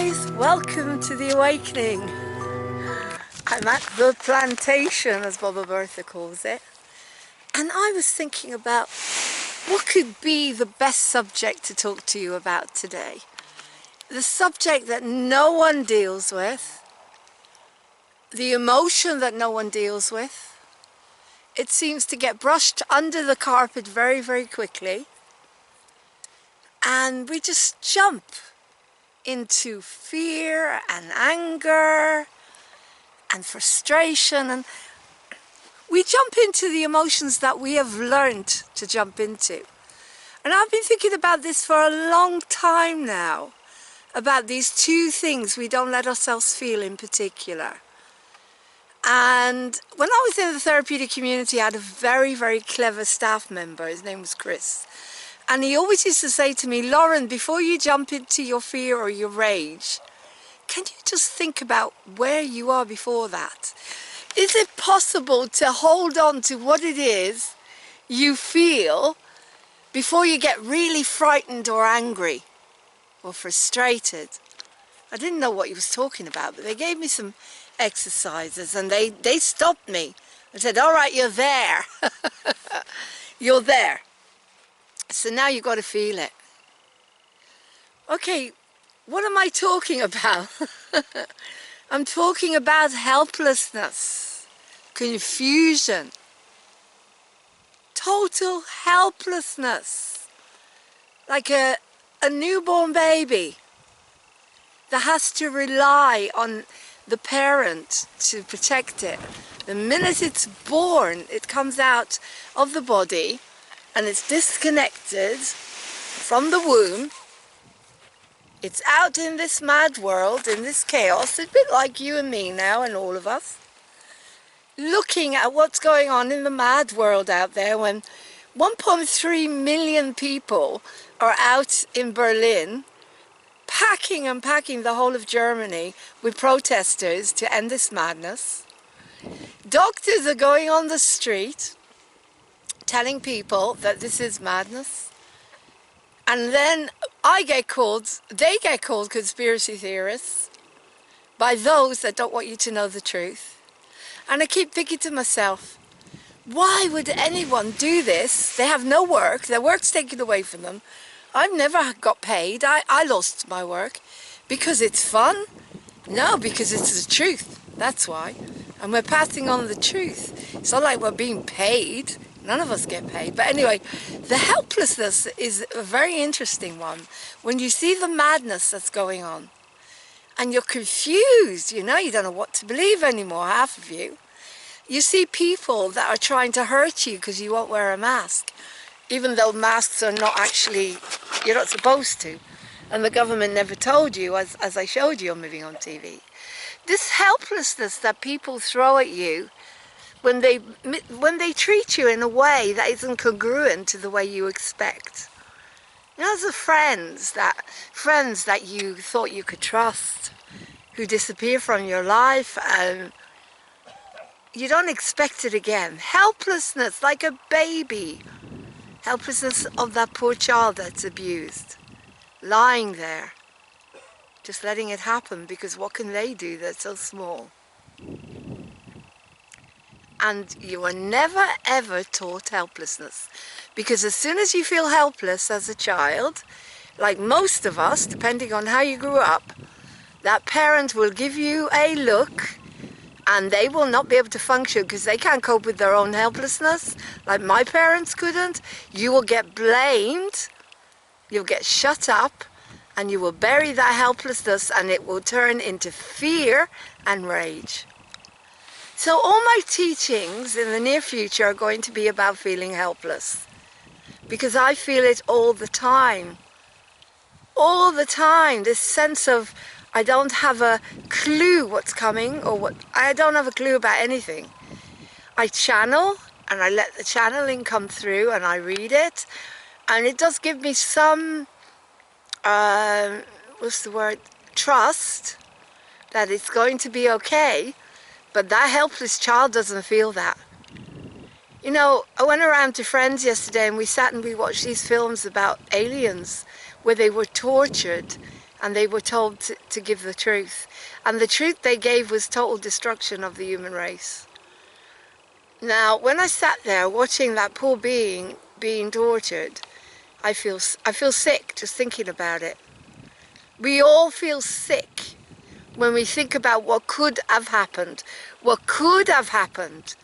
guys, welcome to the awakening. I'm at the plantation, as Baba Bertha calls it, and I was thinking about what could be the best subject to talk to you about today. The subject that no one deals with, the emotion that no one deals with. It seems to get brushed under the carpet very, very quickly, and we just jump into fear and anger and frustration, and we jump into the emotions that we have learned to jump into. And I've been thinking about this for a long time now, about these two things we don't let ourselves feel in particular. And when I was in the therapeutic community, I had a very, very clever staff member. His name was Chris. And he always used to say to me, Lauren, before you jump into your fear or your rage, can you just think about where you are before that? Is it possible to hold on to what it is you feel before you get really frightened or angry or frustrated? I didn't know what he was talking about, but they gave me some exercises and they stopped me and said, all right, you're there. You're there. So now you've got to feel it. Okay, what am I talking about? I'm talking about helplessness, confusion, total helplessness. Like a newborn baby that has to rely on the parent to protect it. The minute it's born, it comes out of the body and it's disconnected from the womb. It's out in this mad world, in this chaos, a bit like you and me now and all of us, looking at what's going on in the mad world out there when 1.3 million people are out in Berlin packing and packing the whole of Germany with protesters to end this madness. Doctors are going on the street telling people that this is madness. And then they get called conspiracy theorists by those that don't want you to know the truth. And I keep thinking to myself, why would anyone do this? They have no work, their work's taken away from them. I've never got paid. I lost my work. Because it's fun? No, because it's the truth. That's why. And we're passing on the truth. It's not like we're being paid. None of us get paid. But anyway, the helplessness is a very interesting one. When you see the madness that's going on and you're confused, you don't know what to believe anymore, half of you. You see people that are trying to hurt you because you won't wear a mask, even though masks are not actually, you're not supposed to. And the government never told you, as I showed you on Moving on TV. This helplessness that people throw at you when they treat you in a way that isn't congruent to the way you expect. The friends that you thought you could trust, who disappear from your life and you don't expect it again. Helplessness, like a baby. Helplessness of that poor child that's abused, lying there, just letting it happen, because what can they do? They're so small. And you are never ever taught helplessness, because as soon as you feel helpless as a child, like most of us, depending on how you grew up, that parent will give you a look and they will not be able to function because they can't cope with their own helplessness, like my parents couldn't. You will get blamed, you'll get shut up, and you will bury that helplessness, and it will turn into fear and rage. So all my teachings in the near future are going to be about feeling helpless, because I feel it all the time. All the time, this sense of I don't have a clue what's coming, or I don't have a clue about anything. I channel, and I let the channeling come through, and I read it, and it does give me some, trust that it's going to be okay, but that helpless child doesn't feel that. I went around to friends yesterday and we sat and we watched these films about aliens where they were tortured and they were told to give the truth. And the truth they gave was total destruction of the human race. Now, when I sat there watching that poor being being tortured, I feel sick just thinking about it. We all feel sick when we think about what could have happened, what could have happened,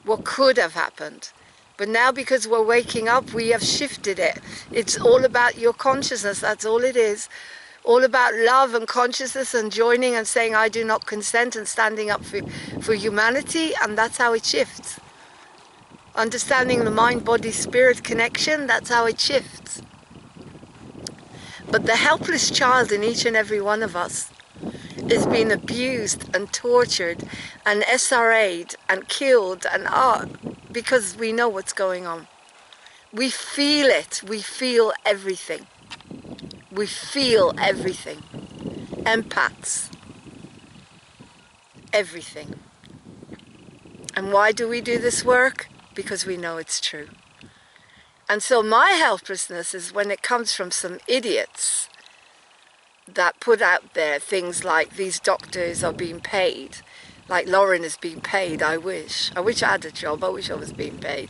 what could have happened. But now, because we're waking up, we have shifted it. It's all about your consciousness, that's all it is. All about love and consciousness and joining and saying, I do not consent, and standing up for humanity, and that's how it shifts. Understanding the mind-body-spirit connection, that's how it shifts. But the helpless child in each and every one of us is being abused and tortured and SRA'd and killed and because we know what's going on. We feel it. We feel everything. We feel everything. Empaths. Everything. And why do we do this work? Because we know it's true. And so my helplessness is when it comes from some idiots that put out there things like these doctors are being paid, like Laurene is being paid. I wish I had a job. I wish I was being paid.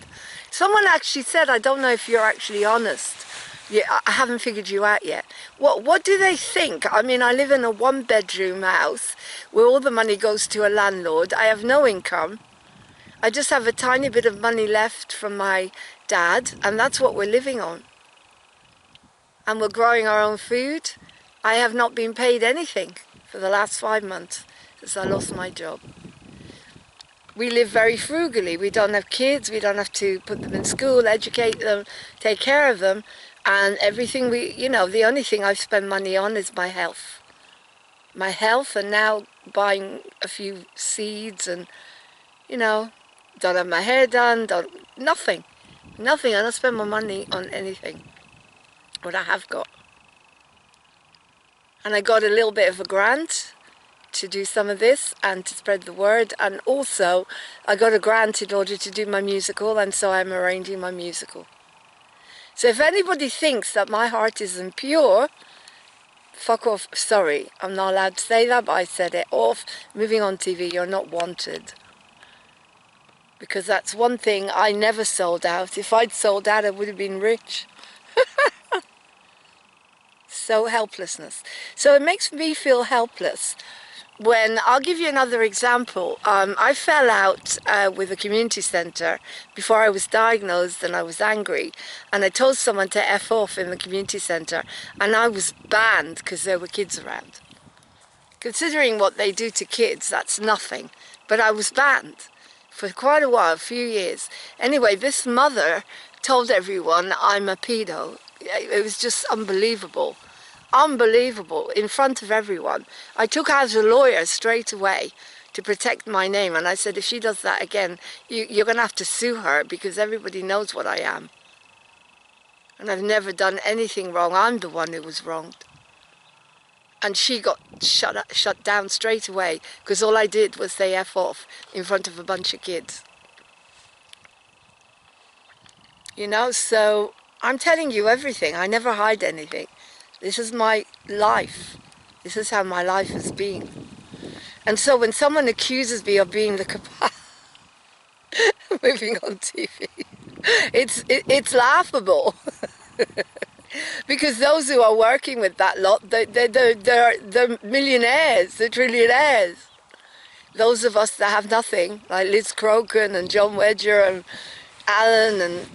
Someone actually said, I don't know if you're actually honest. Yeah, I haven't figured you out yet. What do they think? I mean, I live in a one-bedroom house where all the money goes to a landlord. I have no income. I just have a tiny bit of money left from my dad, and that's what we're living on. And we're growing our own food. I have not been paid anything for the last 5 months since I lost my job. We live very frugally. We don't have kids. We don't have to put them in school, educate them, take care of them. And everything the only thing I've spent money on is my health. My health, and now buying a few seeds and, don't have my hair done, nothing. Nothing. I don't spend my money on anything. What I have got. And I got a little bit of a grant to do some of this and to spread the word. And also, I got a grant in order to do my musical, and so I'm arranging my musical. So if anybody thinks that my heart isn't pure, fuck off. Sorry, I'm not allowed to say that, but I said it. Off. Moving on TV, you're not wanted. Because that's one thing I never sold out. If I'd sold out, I would have been rich. So helplessness. So it makes me feel helpless. When, I'll give you another example. I fell out with a community centre before I was diagnosed, and I was angry. And I told someone to F off in the community centre, and I was banned because there were kids around. Considering what they do to kids, that's nothing. But I was banned for quite a while, a few years. Anyway, this mother told everyone I'm a pedo. It was just unbelievable. Unbelievable, in front of everyone. I took out a lawyer straight away to protect my name, and I said, if she does that again, you're going to have to sue her, because everybody knows what I am. And I've never done anything wrong. I'm the one who was wronged. And she got shut down straight away, because all I did was say F off in front of a bunch of kids. So I'm telling you everything. I never hide anything. This is my life. This is how my life has been. And so when someone accuses me of being the moving on TV, it's laughable. Because those who are working with that lot, they're millionaires, they're trillionaires. Those of us that have nothing, like Liz Croken and John Wedger and Alan and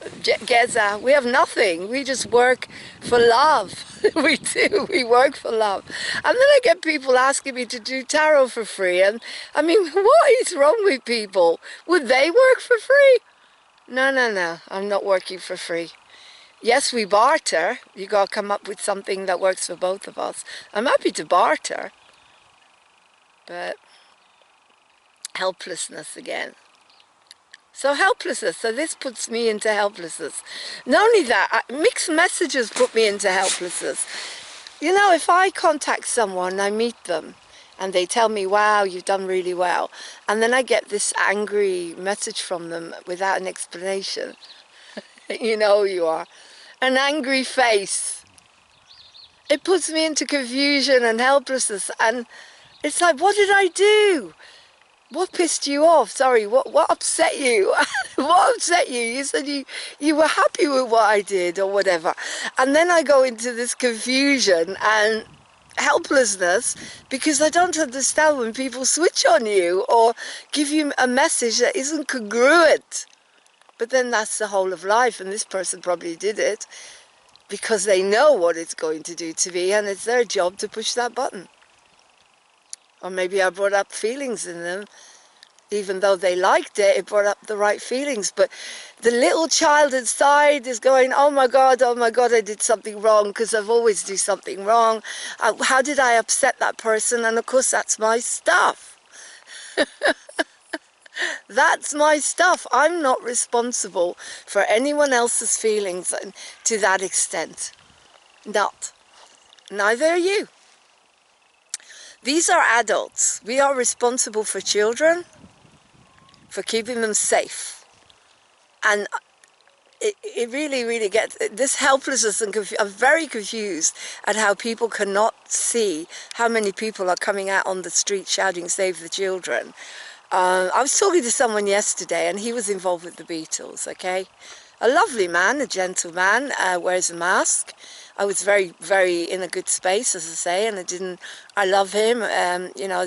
Geza, we have nothing. We just work for love. We do. We work for love. And then I get people asking me to do tarot for free. And I mean, what is wrong with people? Would they work for free? No. I'm not working for free. Yes, we barter. You got to come up with something that works for both of us. I'm happy to barter. But helplessness again. So helplessness, so this puts me into helplessness. Not only that, mixed messages put me into helplessness. If I contact someone, I meet them, and they tell me, wow, you've done really well. And then I get this angry message from them without an explanation. You know who you are. An angry face. it puts me into confusion and helplessness, and it's like, what did I do? What pissed you off? Sorry, what upset you? What upset you? You said you were happy with what I did or whatever. And then I go into this confusion and helplessness because I don't understand when people switch on you or give you a message that isn't congruent. But then that's the whole of life, and this person probably did it because they know what it's going to do to me, and it's their job to push that button. Or maybe I brought up feelings in them. Even though they liked it, it brought up the right feelings. But the little child inside is going, oh my God, I did something wrong, because I've always do something wrong. How did I upset that person? And of course, that's my stuff. That's my stuff. I'm not responsible for anyone else's feelings to that extent. Not. Neither are you. These are adults. We are responsible for children, for keeping them safe. And it really, really gets this helplessness, and I'm very confused at how people cannot see how many people are coming out on the street shouting, save the children. I was talking to someone yesterday, and he was involved with the Beatles, okay? A lovely man, a gentleman, wears a mask. I was very, very in a good space, as I say, and I love him. You know,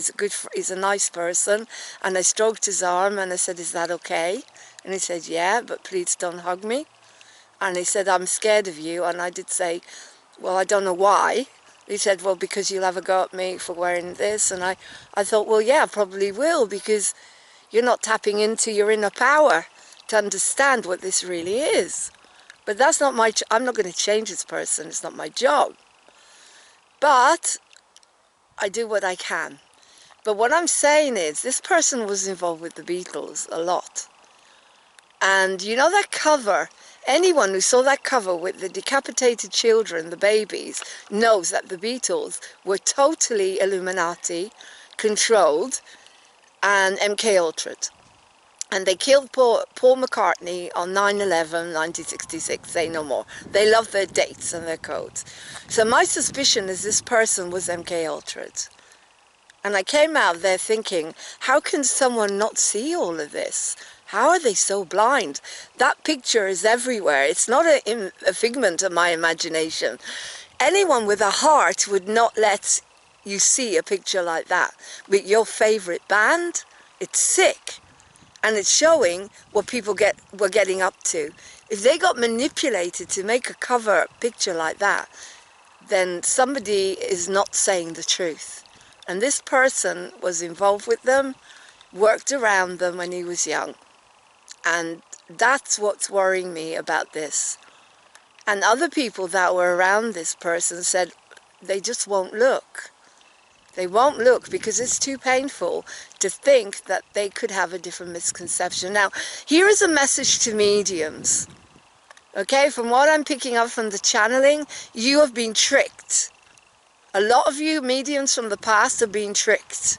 he's a nice person. And I stroked his arm and I said, is that okay? And he said, yeah, but please don't hug me. And he said, I'm scared of you. And I did say, well, I don't know why. He said, well, because you'll have a go at me for wearing this. And I thought, well, yeah, I probably will, because you're not tapping into your inner power to understand what this really is. But that's not I'm not going to change this person. It's not my job. But I do what I can. But what I'm saying is, this person was involved with the Beatles a lot. And you know that cover? Anyone who saw that cover with the decapitated children, the babies, knows that the Beatles were totally Illuminati controlled and MK Ultra'd. And they killed Paul McCartney on 9/11, 1966, say no more. They love their dates and their codes. So my suspicion is this person was MK Ultra'd. And I came out there thinking, how can someone not see all of this? How are they so blind? That picture is everywhere. It's not a figment of my imagination. Anyone with a heart would not let you see a picture like that. With your favorite band, it's sick. And it's showing what people were getting up to. If they got manipulated to make a cover picture like that, then somebody is not saying the truth. And this person was involved with them, worked around them when he was young. And that's what's worrying me about this. And other people that were around this person said they just won't look. They won't look because it's too painful to think that they could have a different misconception. Now, here is a message to mediums. Okay, from what I'm picking up from the channeling, you have been tricked. A lot of you mediums from the past are being tricked.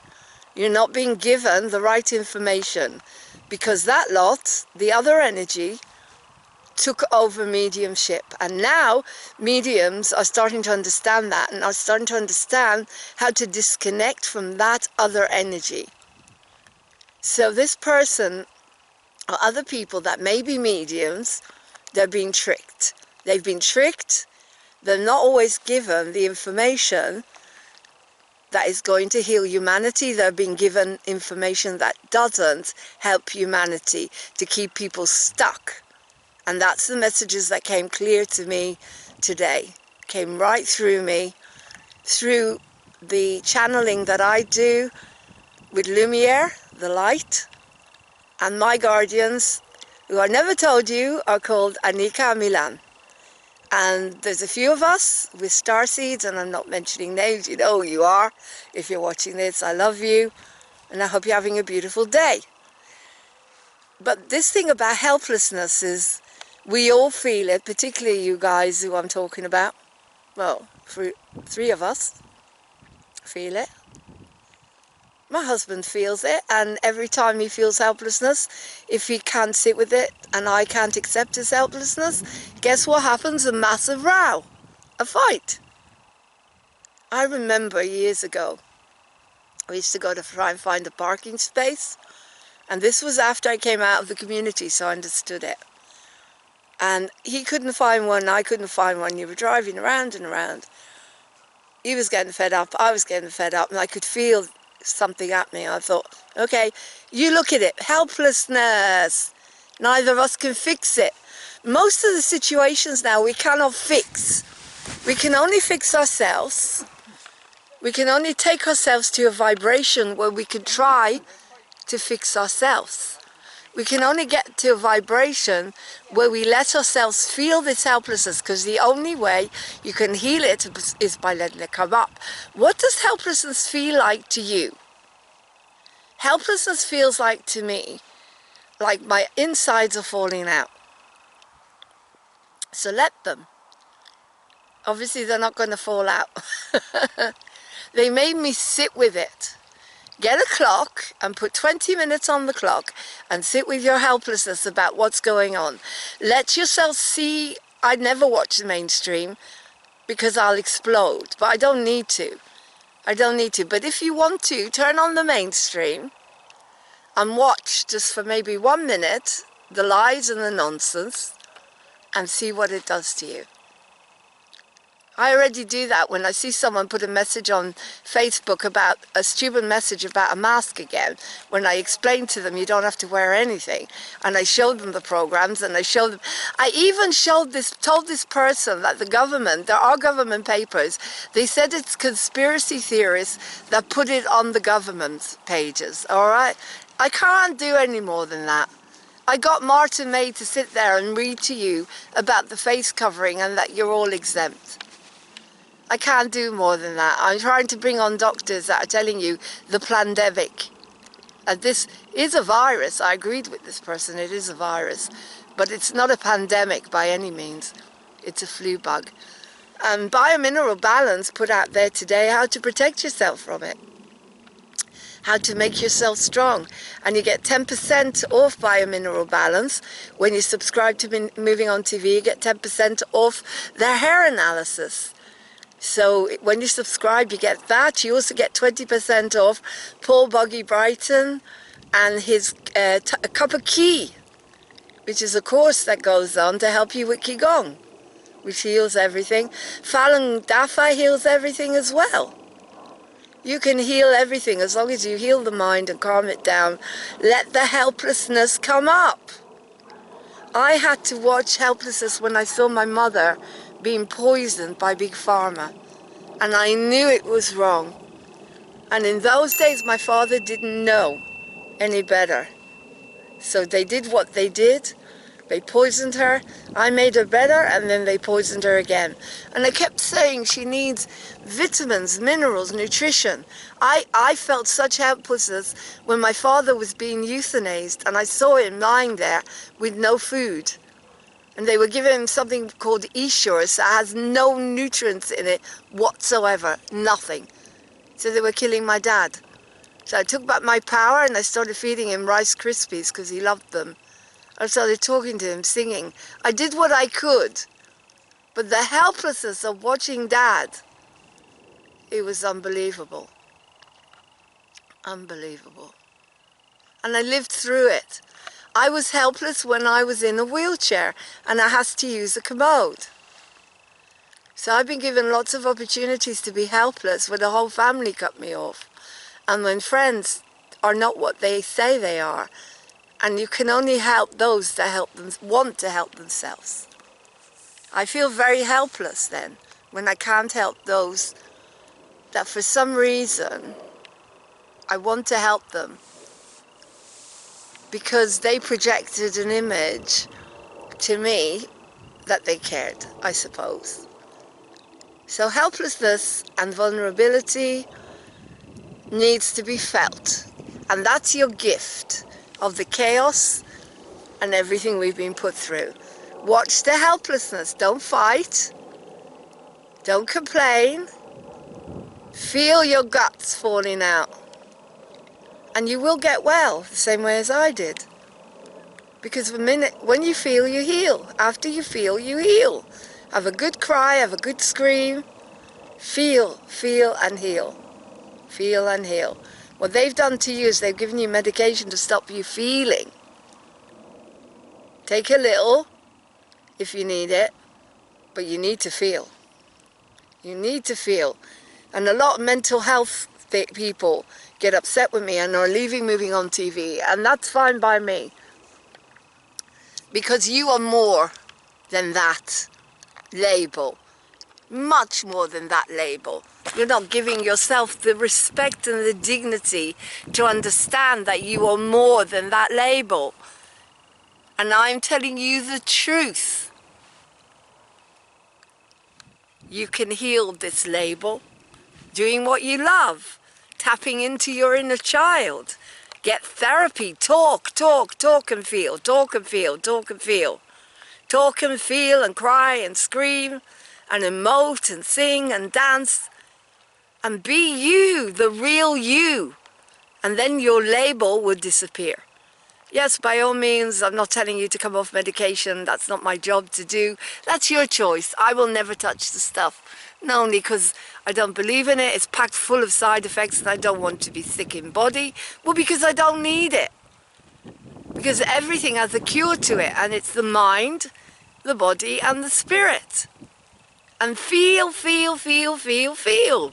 You're not being given the right information because that lot, the other energy, took over mediumship. And now mediums are starting to understand that and are starting to understand how to disconnect from that other energy. So this person or other people that may be mediums, they're being tricked. They've been tricked. They're not always given the information that is going to heal humanity. They're being given information that doesn't help humanity, to keep people stuck. And that's the messages that came clear to me today. Came right through me, through the channeling that I do with Lumiere, the light, and my guardians, who I never told you, are called Anika and Milan. And there's a few of us with starseeds, and I'm not mentioning names, you know who you are. If you're watching this, I love you, and I hope you're having a beautiful day. But this thing about helplessness is, we all feel it, particularly you guys who I'm talking about. Well, three of us feel it. My husband feels it, and every time he feels helplessness, if he can't sit with it and I can't accept his helplessness, guess what happens? A massive row, a fight. I remember years ago, we used to go to try and find a parking space, and this was after I came out of the community, so I understood it. And he couldn't find one, I couldn't find one. You were driving around and around. He was getting fed up, I was getting fed up, and I could feel something at me. I thought, okay, you look at it, helplessness. Neither of us can fix it. Most of the situations now we cannot fix. We can only fix ourselves. We can only take ourselves to a vibration where we can try to fix ourselves. We can only get to a vibration where we let ourselves feel this helplessness, because the only way you can heal it is by letting it come up. What does helplessness feel like to you? Helplessness feels like to me, like my insides are falling out. So let them. Obviously they're not going to fall out. They made me sit with it. Get a clock and put 20 minutes on the clock and sit with your helplessness about what's going on. Let yourself see. I never watch the mainstream because I'll explode, but I don't need to. I don't need to. But if you want to, turn on the mainstream and watch just for maybe 1 minute the lies and the nonsense and see what it does to you. I already do that when I see someone put a message on Facebook about a stupid message about a mask again. When I explain to them you don't have to wear anything, and I showed them the programs, and I showed them. I even told this person that the government, there are government papers. They said it's conspiracy theorists that put it on the government pages. All right, I can't do any more than that. I got Martin May to sit there and read to you about the face covering and that you're all exempt. I can't do more than that. I'm trying to bring on doctors that are telling you the pandemic. And this is a virus. I agreed with this person. It is a virus. But it's not a pandemic by any means. It's a flu bug. And Biomineral Balance put out there today how to protect yourself from it. How to make yourself strong. And you get 10% off Biomineral Balance. When you subscribe to Moving On TV, you get 10% off their hair analysis. So when you subscribe, you get that. You also get 20% off Paul Boggy Brighton and his a cup of key, which is a course that goes on to help you with Qigong, which heals everything. Falun Dafa heals everything as well. You can heal everything as long as you heal the mind and calm it down. Let the helplessness come up. I had to watch helplessness when I saw my mother being poisoned by Big Pharma, and I knew it was wrong. And in those days my father didn't know any better, so they did what they did. They poisoned her. I made her better, and then they poisoned her again. And I kept saying she needs vitamins, minerals, nutrition. I felt such helplessness when my father was being euthanized, and I saw him lying there with no food. And they were giving him something called E-Shores that has no nutrients in it whatsoever, nothing. So they were killing my dad. So I took back my power and I started feeding him Rice Krispies because he loved them. I started talking to him, singing. I did what I could. But the helplessness of watching Dad, it was unbelievable. Unbelievable. And I lived through it. I was helpless when I was in a wheelchair and I had to use a commode. So I've been given lots of opportunities to be helpless when the whole family cut me off. And when friends are not what they say they are. And you can only help those that want to help themselves. I feel very helpless then when I can't help those that for some reason I want to help them, because they projected an image to me that they cared, I suppose. So helplessness and vulnerability needs to be felt. And that's your gift of the chaos and everything we've been put through. Watch the helplessness. Don't fight. Don't complain. Feel your guts falling out. And you will get well, the same way as I did. Because when you feel, you heal. After you feel, you heal. Have a good cry, have a good scream. Feel, feel and heal. Feel and heal. What they've done to you is they've given you medication to stop you feeling. Take a little if you need it, but you need to feel. You need to feel. And a lot of mental health people get upset with me and are leaving Moving On TV, and that's fine by me. Because you are more than that label. Much more than that label. You're not giving yourself the respect and the dignity to understand that you are more than that label. And I'm telling you the truth. You can heal this label doing what you love, tapping into your inner child. Get therapy, talk and feel, talk and feel, talk and feel. Talk and feel and cry and scream and emote and sing and dance and be you, the real you. And then your label would disappear. Yes, by all means, I'm not telling you to come off medication. That's not my job to do. That's your choice. I will never touch the stuff. Not only because I don't believe in it, it's packed full of side effects and I don't want to be sick in body, but because I don't need it. Because everything has a cure to it, and it's the mind, the body and the spirit. And feel, feel, feel, feel, feel.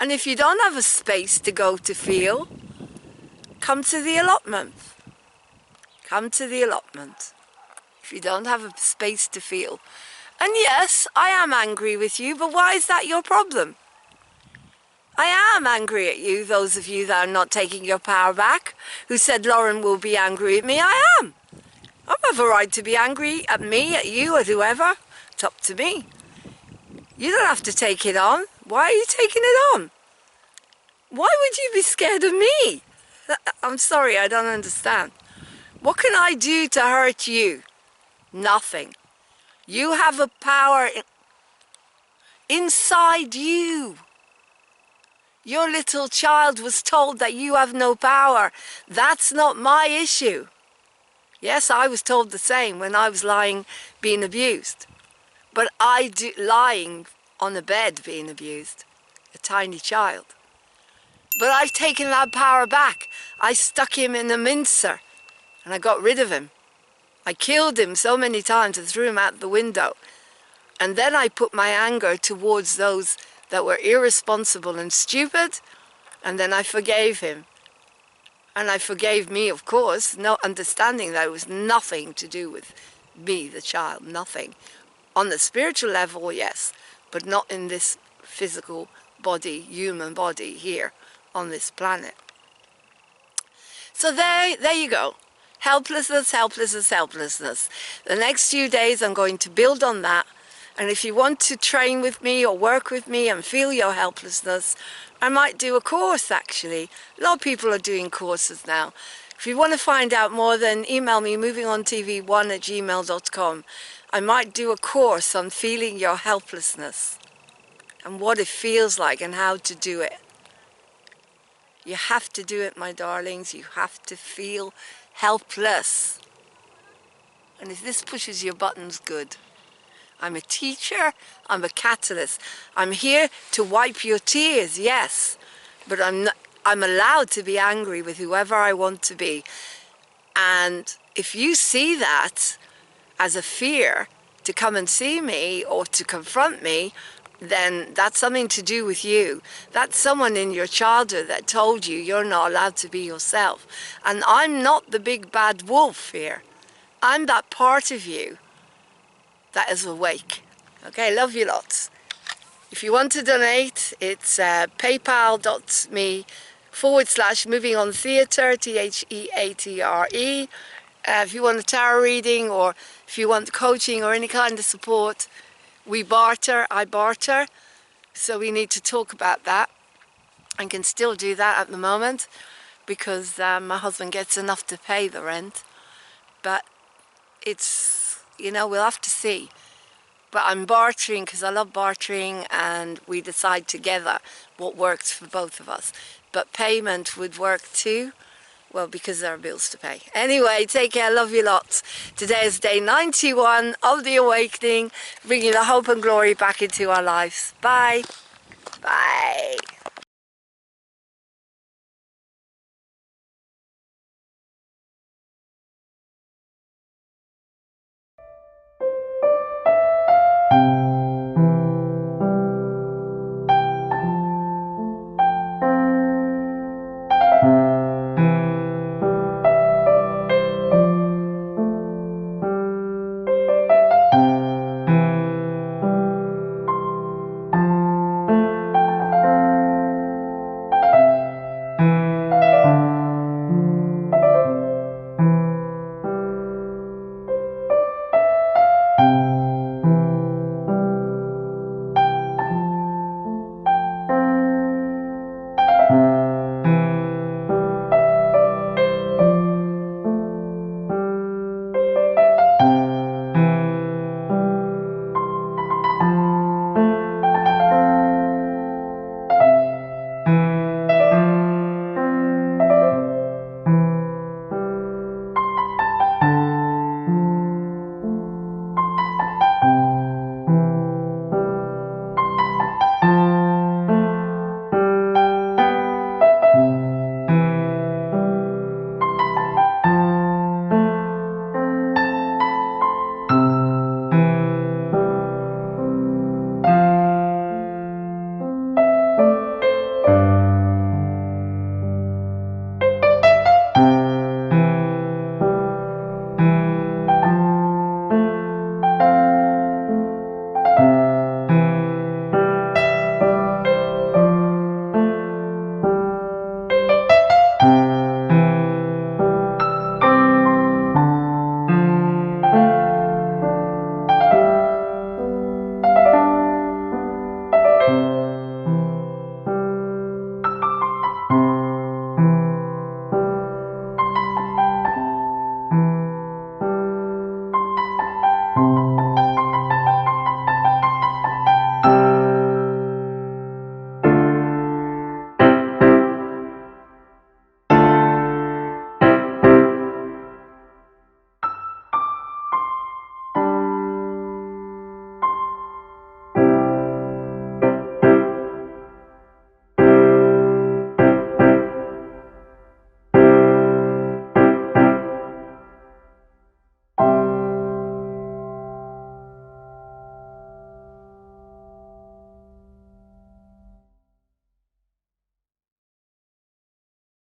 And if you don't have a space to go to feel, come to the allotment. Come to the allotment. If you don't have a space to feel. And yes, I am angry with you, but why is that your problem? I am angry at you, those of you that are not taking your power back, who said Lauren will be angry at me. I am. I have a right to be angry at me, at you, at whoever. It's up to me. You don't have to take it on. Why are you taking it on? Why would you be scared of me? I'm sorry, I don't understand. What can I do to hurt you? Nothing. You have a power inside you. Your little child was told that you have no power. That's not my issue. Yes, I was told the same when I was lying, being abused. But lying on a bed being abused, a tiny child. But I've taken that power back. I stuck him in a mincer and I got rid of him. I killed him so many times and threw him out the window. And then I put my anger towards those that were irresponsible and stupid, and then I forgave him. And I forgave me, of course, no understanding that it was nothing to do with me, the child, nothing. On the spiritual level, yes, but not in this physical body, human body here on this planet. So there you go. Helplessness, helplessness, helplessness. The next few days I'm going to build on that. And if you want to train with me or work with me and feel your helplessness, I might do a course actually. A lot of people are doing courses now. If you want to find out more, then email me movingontv1@gmail.com. I might do a course on feeling your helplessness and what it feels like and how to do it. You have to do it, my darlings. You have to feel helpless. And if this pushes your buttons, good. I'm a teacher, I'm a catalyst. I'm here to wipe your tears, yes. But I'm allowed to be angry with whoever I want to be. And if you see that as a fear to come and see me or to confront me, then that's something to do with you. That's someone in your childhood that told you you're not allowed to be yourself. And I'm not the big bad wolf here. I'm that part of you that is awake. Okay, love you lots. If you want to donate, it's paypal.me/movingontheatre, THEATRE. If you want a tarot reading or if you want coaching or any kind of support, we barter, I barter. So we need to talk about that. I can still do that at the moment because my husband gets enough to pay the rent. But it's, you know, we'll have to see. But I'm bartering because I love bartering, and we decide together what works for both of us. But payment would work too. Well, because there are bills to pay. Anyway, take care. Love you lots. Today is day 91 of the awakening, bringing the hope and glory back into our lives. Bye. Bye.